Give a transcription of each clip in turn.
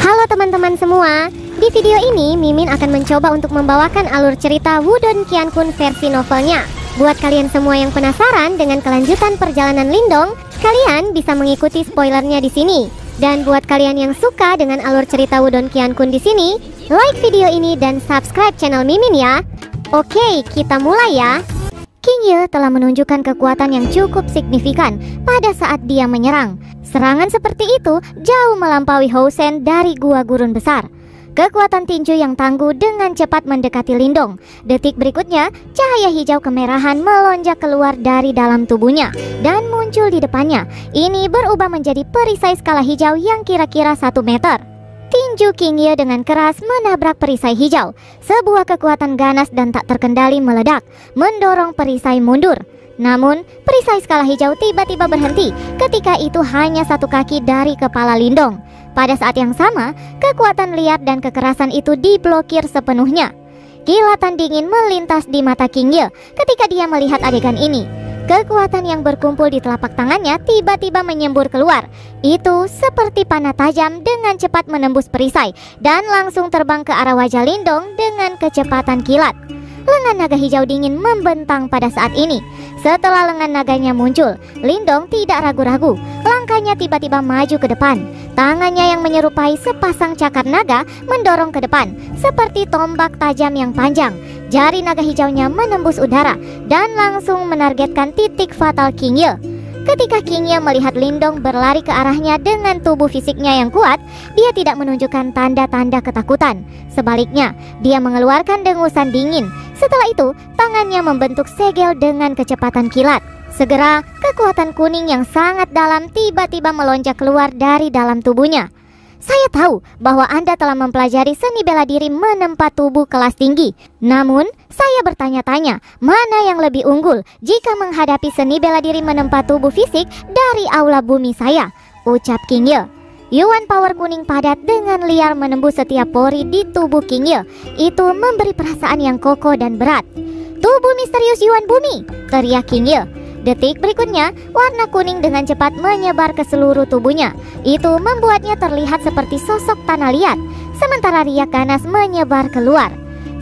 Halo teman-teman semua, di video ini Mimin akan mencoba untuk membawakan alur cerita Wudong Qiankun versi novelnya. Buat kalian semua yang penasaran dengan kelanjutan perjalanan Lindong, kalian bisa mengikuti spoilernya di sini. Dan buat kalian yang suka dengan alur cerita Wudong Qiankun di sini, like video ini dan subscribe channel Mimin ya. Oke, kita mulai ya. King Ye telah menunjukkan kekuatan yang cukup signifikan pada saat dia menyerang. Serangan seperti itu jauh melampaui Hou Shen dari gua gurun besar. Kekuatan tinju yang tangguh dengan cepat mendekati Lindong. Detik berikutnya, cahaya hijau kemerahan melonjak keluar dari dalam tubuhnya dan muncul di depannya. Ini berubah menjadi perisai skala hijau yang kira-kira 1 meter. Tinju King Ye dengan keras menabrak perisai hijau. Sebuah kekuatan ganas dan tak terkendali meledak, mendorong perisai mundur. Namun, perisai skala hijau tiba-tiba berhenti ketika itu hanya 1 kaki dari kepala Lindong. Pada saat yang sama, kekuatan liar dan kekerasan itu diblokir sepenuhnya. Kilatan dingin melintas di mata King Ye ketika dia melihat adegan ini. Kekuatan yang berkumpul di telapak tangannya tiba-tiba menyembur keluar. Itu seperti panah tajam dengan cepat menembus perisai dan langsung terbang ke arah wajah Lindong dengan kecepatan kilat. Lengan naga hijau dingin membentang pada saat ini. Setelah lengan naganya muncul, Lindong tidak ragu-ragu. Langkahnya tiba-tiba maju ke depan. Tangannya yang menyerupai sepasang cakar naga mendorong ke depan, seperti tombak tajam yang panjang. Jari naga hijaunya menembus udara dan langsung menargetkan titik fatal King Ye. Ketika King Ye melihat Lindong berlari ke arahnya dengan tubuh fisiknya yang kuat, dia tidak menunjukkan tanda-tanda ketakutan. Sebaliknya, dia mengeluarkan dengusan dingin. Setelah itu, tangannya membentuk segel dengan kecepatan kilat. Segera, kekuatan kuning yang sangat dalam tiba-tiba melonjak keluar dari dalam tubuhnya. Saya tahu bahwa Anda telah mempelajari seni bela diri menempa tubuh kelas tinggi. Namun, saya bertanya-tanya, mana yang lebih unggul jika menghadapi seni bela diri menempa tubuh fisik dari aula bumi saya? Ucap King Ye. Yuan power kuning padat dengan liar menembus setiap pori di tubuh King Ye. Itu memberi perasaan yang kokoh dan berat. Tubuh misterius Yuan bumi, teriak King Ye. Detik berikutnya, warna kuning dengan cepat menyebar ke seluruh tubuhnya. Itu membuatnya terlihat seperti sosok tanah liat, sementara riak ganas menyebar keluar.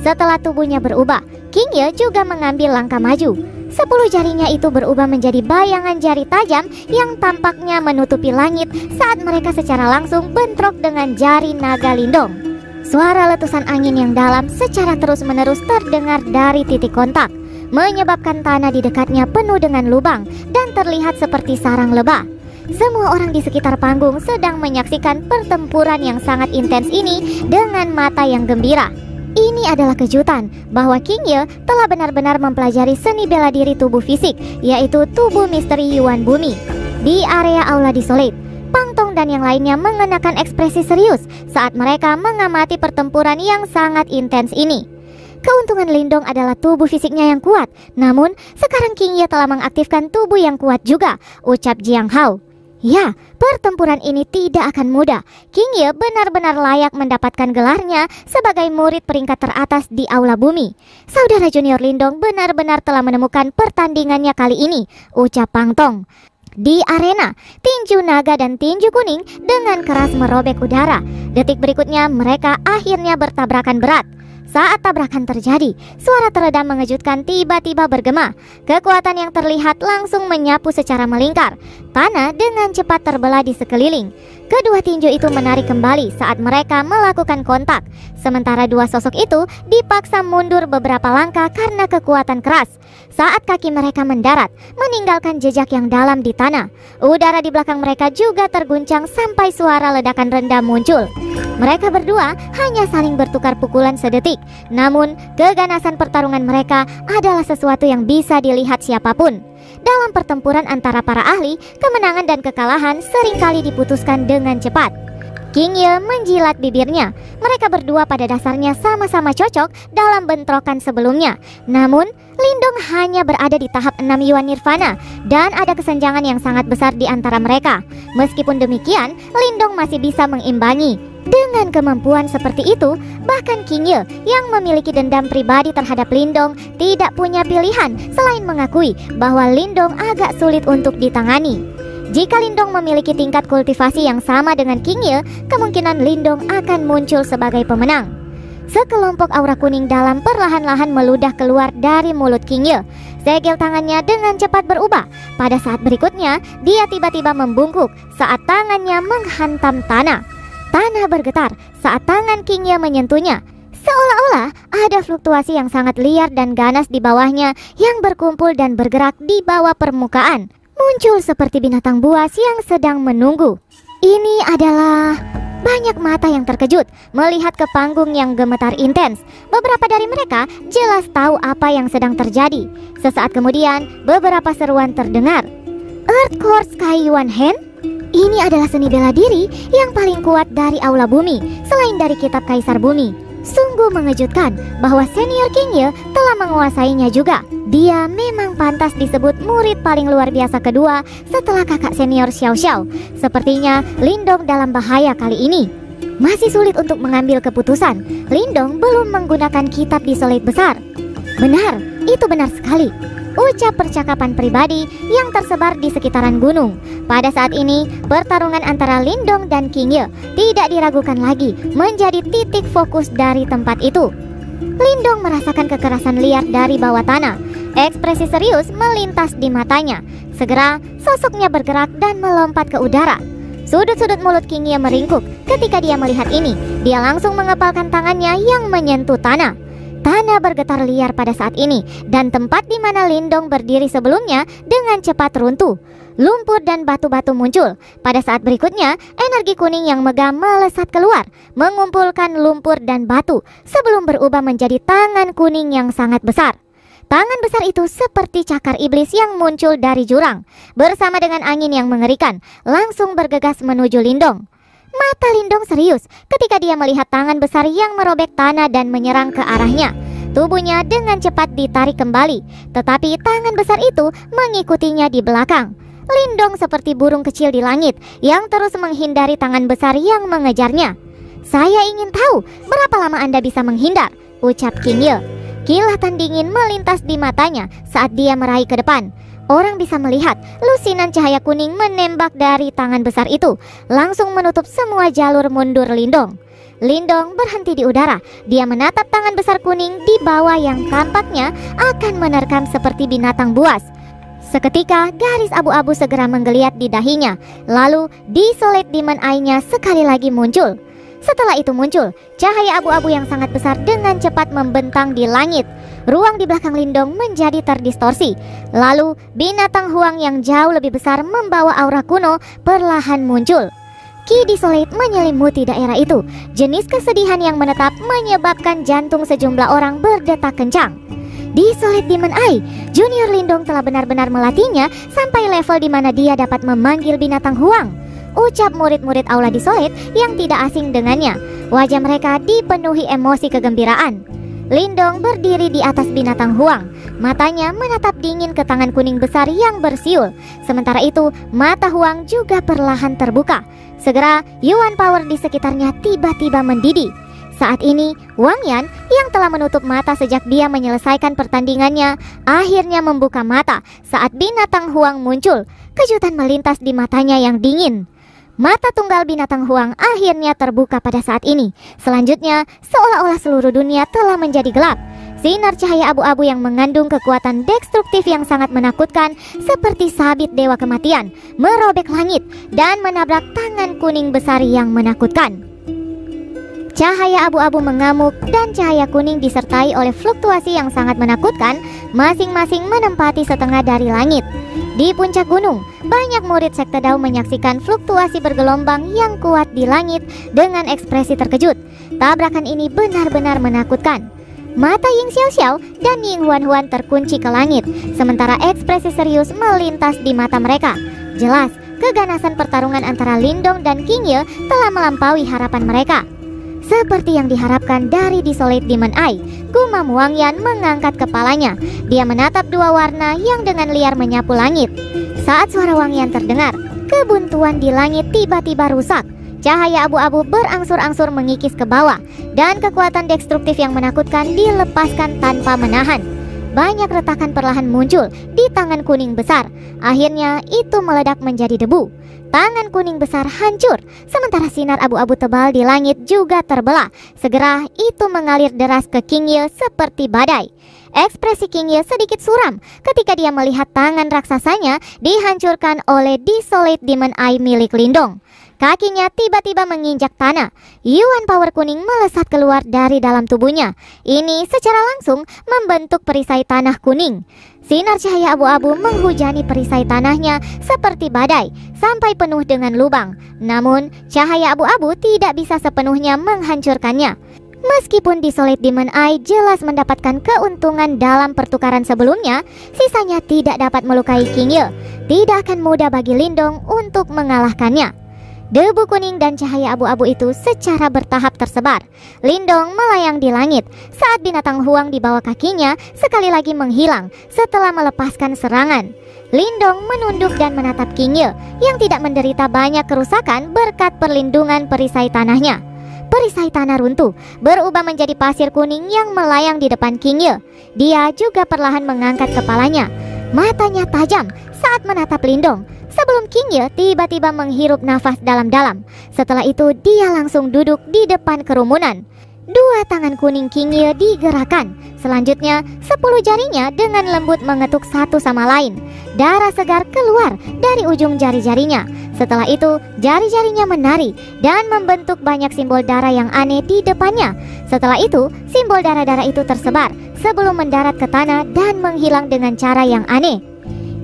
Setelah tubuhnya berubah, King Ye juga mengambil langkah maju. 10 jarinya itu berubah menjadi bayangan jari tajam yang tampaknya menutupi langit saat mereka secara langsung bentrok dengan jari naga Lindong. Suara letusan angin yang dalam secara terus-menerus terdengar dari titik kontak, menyebabkan tanah di dekatnya penuh dengan lubang dan terlihat seperti sarang lebah. Semua orang di sekitar panggung sedang menyaksikan pertempuran yang sangat intens ini dengan mata yang gembira. Ini adalah kejutan bahwa King Ye telah benar-benar mempelajari seni bela diri tubuh fisik, yaitu tubuh misteri Yuan bumi. Di area aula Desolate, Pang Tong dan yang lainnya mengenakan ekspresi serius saat mereka mengamati pertempuran yang sangat intens ini. Keuntungan Lindong adalah tubuh fisiknya yang kuat. Namun, sekarang King Ye telah mengaktifkan tubuh yang kuat juga, ucap Jiang Hao. Ya, pertempuran ini tidak akan mudah. King Ye benar-benar layak mendapatkan gelarnya sebagai murid peringkat teratas di aula bumi. Saudara junior Lindong benar-benar telah menemukan pertandingannya kali ini, ucap Pang Tong. Di arena, tinju naga dan tinju kuning dengan keras merobek udara. Detik berikutnya mereka akhirnya bertabrakan berat. Saat tabrakan terjadi, suara teredam mengejutkan tiba-tiba bergema. Kekuatan yang terlihat langsung menyapu secara melingkar. Tanah dengan cepat terbelah di sekeliling. Kedua tinju itu menarik kembali saat mereka melakukan kontak. Sementara dua sosok itu dipaksa mundur beberapa langkah karena kekuatan keras. Saat kaki mereka mendarat, meninggalkan jejak yang dalam di tanah. Udara di belakang mereka juga terguncang sampai suara ledakan rendah muncul. Mereka berdua hanya saling bertukar pukulan sedetik. Namun, keganasan pertarungan mereka adalah sesuatu yang bisa dilihat siapapun. Dalam pertempuran antara para ahli, kemenangan dan kekalahan seringkali diputuskan dengan cepat. King Ye menjilat bibirnya. Mereka berdua pada dasarnya sama-sama cocok dalam bentrokan sebelumnya. Namun, Lindong hanya berada di tahap 6 Yuan Nirvana dan ada kesenjangan yang sangat besar di antara mereka. Meskipun demikian, Lindong masih bisa mengimbangi. Dengan kemampuan seperti itu, bahkan King Ye yang memiliki dendam pribadi terhadap Lindong tidak punya pilihan selain mengakui bahwa Lindong agak sulit untuk ditangani. Jika Lindong memiliki tingkat kultivasi yang sama dengan King Ye, kemungkinan Lindong akan muncul sebagai pemenang. Sekelompok aura kuning dalam perlahan-lahan meludah keluar dari mulut King Ye. Segel tangannya dengan cepat berubah. Pada saat berikutnya, dia tiba-tiba membungkuk saat tangannya menghantam tanah. Tanah bergetar saat tangan King Ye menyentuhnya. Seolah-olah ada fluktuasi yang sangat liar dan ganas di bawahnya yang berkumpul dan bergerak di bawah permukaan. Muncul seperti binatang buas yang sedang menunggu. Ini adalah... Banyak mata yang terkejut melihat ke panggung yang gemetar intens. Beberapa dari mereka jelas tahu apa yang sedang terjadi. Sesaat kemudian, beberapa seruan terdengar. Earth Core Sky Yuan Hen? Ini adalah seni bela diri yang paling kuat dari Aula Bumi, selain dari Kitab Kaisar Bumi. Sungguh mengejutkan bahwa senior King Ye telah menguasainya juga. Dia memang pantas disebut murid paling luar biasa kedua setelah kakak senior Xiao Xiao. Sepertinya Lindong dalam bahaya kali ini. Masih sulit untuk mengambil keputusan. Lindong belum menggunakan kitab Desolate besar. Benar, itu benar sekali. Ucap percakapan pribadi yang tersebar di sekitaran gunung. Pada saat ini, pertarungan antara Lindong dan King Ye tidak diragukan lagi menjadi titik fokus dari tempat itu. Lindong merasakan kekerasan liar dari bawah tanah. Ekspresi serius melintas di matanya. Segera, sosoknya bergerak dan melompat ke udara. Sudut-sudut mulut King Ye meringkuk ketika dia melihat ini. Dia langsung mengepalkan tangannya yang menyentuh tanah. Tanah bergetar liar pada saat ini, dan tempat di mana Lindong berdiri sebelumnya dengan cepat runtuh. Lumpur dan batu-batu muncul. Pada saat berikutnya, energi kuning yang megah melesat keluar, mengumpulkan lumpur dan batu sebelum berubah menjadi tangan kuning yang sangat besar. Tangan besar itu seperti cakar iblis yang muncul dari jurang. Bersama dengan angin yang mengerikan, langsung bergegas menuju Lindong. Mata Lindong serius ketika dia melihat tangan besar yang merobek tanah dan menyerang ke arahnya. Tubuhnya dengan cepat ditarik kembali, tetapi tangan besar itu mengikutinya di belakang. Lindong seperti burung kecil di langit yang terus menghindari tangan besar yang mengejarnya. Saya ingin tahu berapa lama Anda bisa menghindar, ucap King Ye. Kilatan dingin melintas di matanya saat dia meraih ke depan. Orang bisa melihat lusinan cahaya kuning menembak dari tangan besar itu, langsung menutup semua jalur mundur Lindong. Lindong berhenti di udara. Dia menatap tangan besar kuning di bawah yang tampaknya akan menerkam seperti binatang buas. Seketika garis abu-abu segera menggeliat di dahinya. Lalu Desolate Demon Eye-nya sekali lagi muncul. Setelah itu muncul cahaya abu-abu yang sangat besar dengan cepat membentang di langit. Ruang di belakang Lindong menjadi terdistorsi. Lalu binatang huang yang jauh lebih besar membawa aura kuno perlahan muncul. Ki Desolate menyelimuti daerah itu. Jenis kesedihan yang menetap menyebabkan jantung sejumlah orang berdetak kencang. Desolate Demon Eye, Junior Lindong telah benar-benar melatihnya sampai level di mana dia dapat memanggil binatang huang. Ucap murid-murid Aula Desolate yang tidak asing dengannya. Wajah mereka dipenuhi emosi kegembiraan. Lindong berdiri di atas binatang huang. Matanya menatap dingin ke tangan kuning besar yang bersiul. Sementara itu, mata huang juga perlahan terbuka. Segera, Yuan Power di sekitarnya tiba-tiba mendidih. Saat ini, Wang Yan yang telah menutup mata sejak dia menyelesaikan pertandingannya, akhirnya membuka mata saat binatang huang muncul. Kejutan melintas di matanya yang dingin. Mata tunggal binatang huang akhirnya terbuka pada saat ini. Selanjutnya, seolah-olah seluruh dunia telah menjadi gelap. Sinar cahaya abu-abu yang mengandung kekuatan destruktif yang sangat menakutkan seperti sabit dewa kematian merobek langit dan menabrak tangan kuning besar yang menakutkan. Cahaya abu-abu mengamuk dan cahaya kuning disertai oleh fluktuasi yang sangat menakutkan, masing-masing menempati setengah dari langit. Di puncak gunung, banyak murid Sekte Dao menyaksikan fluktuasi bergelombang yang kuat di langit dengan ekspresi terkejut. Tabrakan ini benar-benar menakutkan. Mata Ying Xiaoxiao dan Ying Huan-Huan terkunci ke langit, sementara ekspresi serius melintas di mata mereka. Jelas, keganasan pertarungan antara Lindong dan King Ye telah melampaui harapan mereka. Seperti yang diharapkan dari Desolate Demon Eye, gumam Wang Yan mengangkat kepalanya. Dia menatap dua warna yang dengan liar menyapu langit. Saat suara Wang Yan terdengar, kebuntuan di langit tiba-tiba rusak. Cahaya abu-abu berangsur-angsur mengikis ke bawah, dan kekuatan destruktif yang menakutkan dilepaskan tanpa menahan. banyak retakan perlahan muncul di tangan kuning besar. Akhirnya itu meledak menjadi debu. Tangan kuning besar hancur, sementara sinar abu-abu tebal di langit juga terbelah. Segera itu mengalir deras ke King Ye seperti badai. Ekspresi King Ye sedikit suram ketika dia melihat tangan raksasanya dihancurkan oleh Desolate Demon Eye milik Lindong. Kakinya tiba-tiba menginjak tanah. Yuan power kuning melesat keluar dari dalam tubuhnya. Ini secara langsung membentuk perisai tanah kuning. Sinar cahaya abu-abu menghujani perisai tanahnya seperti badai sampai penuh dengan lubang. Namun, cahaya abu-abu tidak bisa sepenuhnya menghancurkannya. Meskipun Desolate Demon Eye jelas mendapatkan keuntungan dalam pertukaran sebelumnya, sisanya tidak dapat melukai King Ye. Tidak akan mudah bagi Lindong untuk mengalahkannya. Debu kuning dan cahaya abu-abu itu secara bertahap tersebar. Lindong melayang di langit saat binatang huang di bawah kakinya sekali lagi menghilang setelah melepaskan serangan. Lindong menunduk dan menatap King Ye yang tidak menderita banyak kerusakan berkat perlindungan perisai tanahnya. Perisai tanah runtuh, berubah menjadi pasir kuning yang melayang di depan King Ye. Dia juga perlahan mengangkat kepalanya. Matanya tajam saat menatap Lindong. Sebelum King Ye tiba-tiba menghirup nafas dalam-dalam. Setelah itu dia langsung duduk di depan kerumunan. Dua tangan kuning King Ye digerakkan. Selanjutnya 10 jarinya dengan lembut mengetuk satu sama lain. Darah segar keluar dari ujung jari-jarinya. Setelah itu jari-jarinya menari dan membentuk banyak simbol darah yang aneh di depannya. Setelah itu simbol darah-darah itu tersebar sebelum mendarat ke tanah dan menghilang dengan cara yang aneh.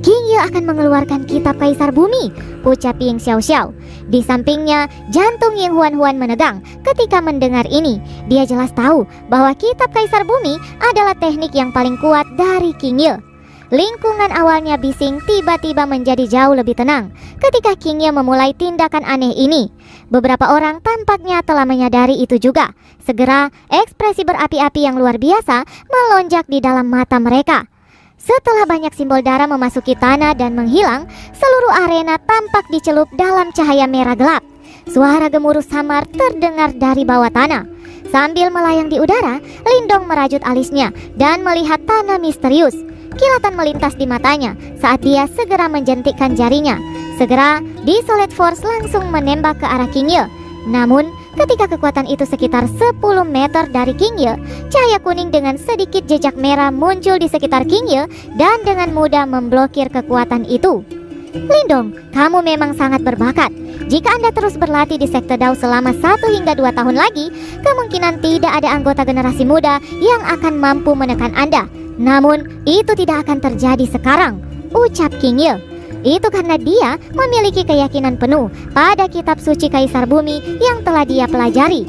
King Ye akan mengeluarkan kitab Kaisar Bumi, ucap Ying Xiaoxiao. Di sampingnya, jantung Ying Huan-Huan menegang ketika mendengar ini. Dia jelas tahu bahwa kitab Kaisar Bumi adalah teknik yang paling kuat dari King Ye. Lingkungan awalnya bising tiba-tiba menjadi jauh lebih tenang ketika King Ye memulai tindakan aneh ini. Beberapa orang tampaknya telah menyadari itu juga. Segera, ekspresi berapi-api yang luar biasa melonjak di dalam mata mereka. Setelah banyak simbol darah memasuki tanah dan menghilang, seluruh arena tampak dicelup dalam cahaya merah gelap. Suara gemuruh samar terdengar dari bawah tanah. Sambil melayang di udara, Lindong merajut alisnya dan melihat tanah misterius. Kilatan melintas di matanya saat dia segera menjentikkan jarinya. Segera, Desolate Force langsung menembak ke arah King Ye. Namun, ketika kekuatan itu sekitar 10 meter dari King Ye, cahaya kuning dengan sedikit jejak merah muncul di sekitar King Ye dan dengan mudah memblokir kekuatan itu. Lindong, kamu memang sangat berbakat. Jika Anda terus berlatih di Sekte Dao selama 1 hingga 2 tahun lagi, kemungkinan tidak ada anggota generasi muda yang akan mampu menekan Anda. Namun, itu tidak akan terjadi sekarang, ucap King Ye. Itu karena dia memiliki keyakinan penuh pada kitab suci Kaisar Bumi yang telah dia pelajari.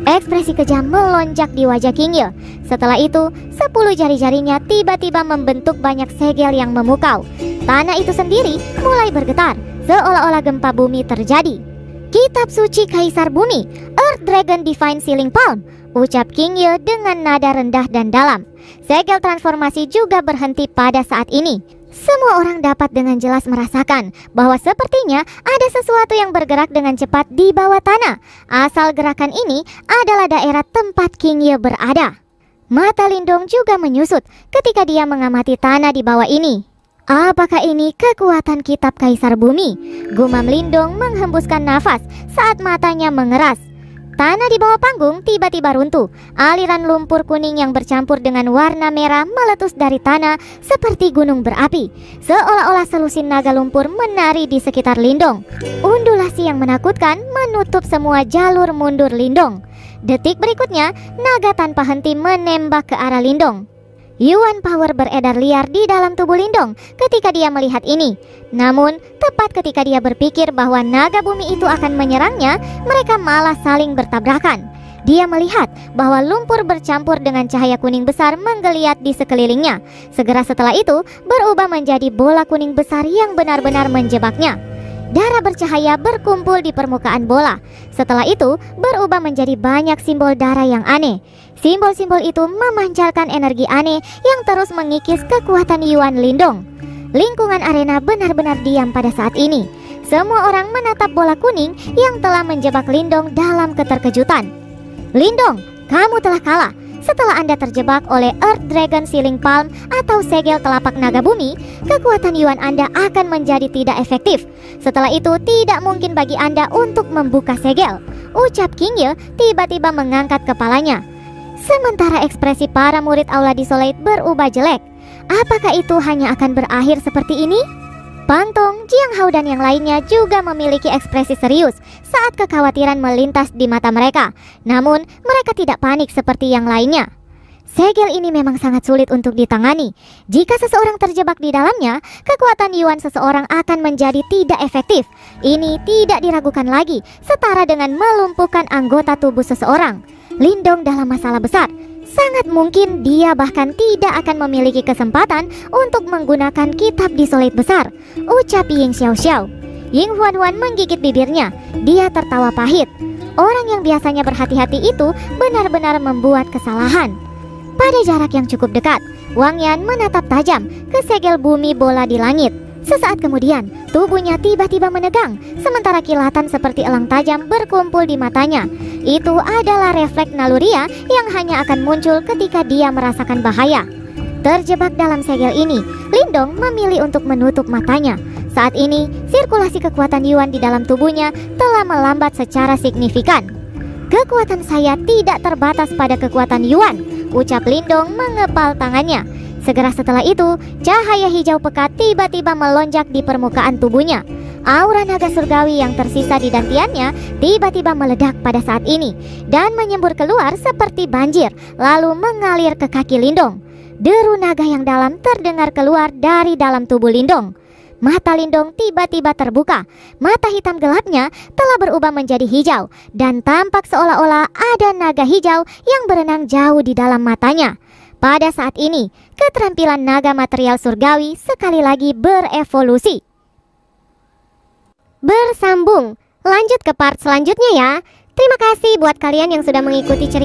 Ekspresi kejam melonjak di wajah King Ye. Setelah itu, 10 jari-jarinya tiba-tiba membentuk banyak segel yang memukau. Tanah itu sendiri mulai bergetar, seolah-olah gempa bumi terjadi. Kitab suci Kaisar Bumi, Earth Dragon Divine Sealing Palm, ucap King Ye dengan nada rendah dan dalam. Segel transformasi juga berhenti pada saat ini. Semua orang dapat dengan jelas merasakan bahwa sepertinya ada sesuatu yang bergerak dengan cepat di bawah tanah. Asal gerakan ini adalah daerah tempat King Ye berada. Mata Lindong juga menyusut ketika dia mengamati tanah di bawah ini. Apakah ini kekuatan kitab Kaisar Bumi? Gumam Lindong menghembuskan nafas saat matanya mengeras. Tanah di bawah panggung tiba-tiba runtuh. Aliran lumpur kuning yang bercampur dengan warna merah meletus dari tanah seperti gunung berapi. Seolah-olah selusin naga lumpur menari di sekitar Lindong. Undulasi yang menakutkan menutup semua jalur mundur Lindong. Detik berikutnya, naga tanpa henti menembak ke arah Lindong. Yuan power beredar liar di dalam tubuh Lindong ketika dia melihat ini. Namun, tepat ketika dia berpikir bahwa naga bumi itu akan menyerangnya, mereka malah saling bertabrakan. Dia melihat bahwa lumpur bercampur dengan cahaya kuning besar menggeliat di sekelilingnya. Segera setelah itu, berubah menjadi bola kuning besar yang benar-benar menjebaknya. Darah bercahaya berkumpul di permukaan bola. Setelah itu, berubah menjadi banyak simbol darah yang aneh. Simbol-simbol itu memancarkan energi aneh yang terus mengikis kekuatan Yuan Lindong. Lingkungan arena benar-benar diam pada saat ini. Semua orang menatap bola kuning yang telah menjebak Lindong dalam keterkejutan. Lindong, kamu telah kalah. setelah Anda terjebak oleh Earth Dragon Sealing Palm atau segel telapak naga bumi, kekuatan Yuan Anda akan menjadi tidak efektif. Setelah itu, tidak mungkin bagi Anda untuk membuka segel, ucap King Ye tiba-tiba mengangkat kepalanya. Sementara ekspresi para murid Aula Desolate berubah jelek. Apakah itu hanya akan berakhir seperti ini? Pang Tong, Jiang Hao dan yang lainnya juga memiliki ekspresi serius saat kekhawatiran melintas di mata mereka. Namun, mereka tidak panik seperti yang lainnya. Segel ini memang sangat sulit untuk ditangani. Jika seseorang terjebak di dalamnya, kekuatan Yuan seseorang akan menjadi tidak efektif. Ini tidak diragukan lagi, setara dengan melumpuhkan anggota tubuh seseorang. Lindong dalam masalah besar. Sangat mungkin dia bahkan tidak akan memiliki kesempatan untuk menggunakan kitab Desolate besar, ucap Ying Xiaoxiao. Ying Huan menggigit bibirnya. Dia tertawa pahit. Orang yang biasanya berhati-hati itu benar-benar membuat kesalahan. Pada jarak yang cukup dekat, Wang Yan menatap tajam ke segel bumi bola di langit. Sesaat kemudian, tubuhnya tiba-tiba menegang, sementara kilatan seperti elang tajam berkumpul di matanya. Itu adalah refleks naluriah yang hanya akan muncul ketika dia merasakan bahaya. Terjebak dalam segel ini, Lindong memilih untuk menutup matanya. Saat ini, sirkulasi kekuatan Yuan di dalam tubuhnya telah melambat secara signifikan. Kekuatan saya tidak terbatas pada kekuatan Yuan, ucap Lindong mengepal tangannya. Segera setelah itu, cahaya hijau pekat tiba-tiba melonjak di permukaan tubuhnya. Aura naga surgawi yang tersisa di dantiannya tiba-tiba meledak pada saat ini dan menyembur keluar seperti banjir, lalu mengalir ke kaki Lindong. Deru naga yang dalam terdengar keluar dari dalam tubuh Lindong. Mata Lindong tiba-tiba terbuka. Mata hitam gelapnya telah berubah menjadi hijau dan tampak seolah-olah ada naga hijau yang berenang jauh di dalam matanya. Pada saat ini, keterampilan naga material surgawi sekali lagi berevolusi. Bersambung, lanjut ke part selanjutnya ya. Terima kasih buat kalian yang sudah mengikuti cerita